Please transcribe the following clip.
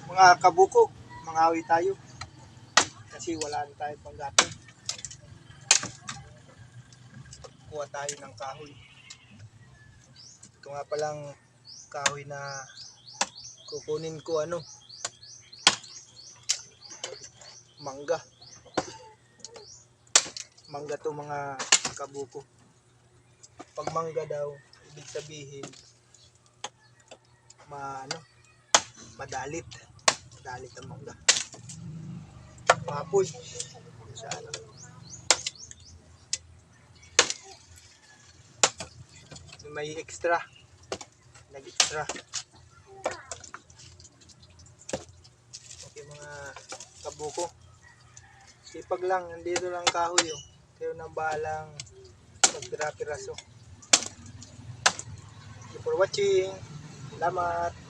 Mga kabuko, mangawi tayo. Kasi wala na tayong panggatong. Kuha tayo ng kahoy. Ito nga palang kahoy na kukunin ko mangga. Mangga to mga kabuko. Pag mangga daw, ibig sabihin madalit. Madalit ang mangga. Mapoy. Sa may extra. Nag-extra. Okay mga kabuko. Sipag lang, nandito lang kahoy oh. Kayo nang bahalang magpira-piraso. Thank you for watching. Salamat.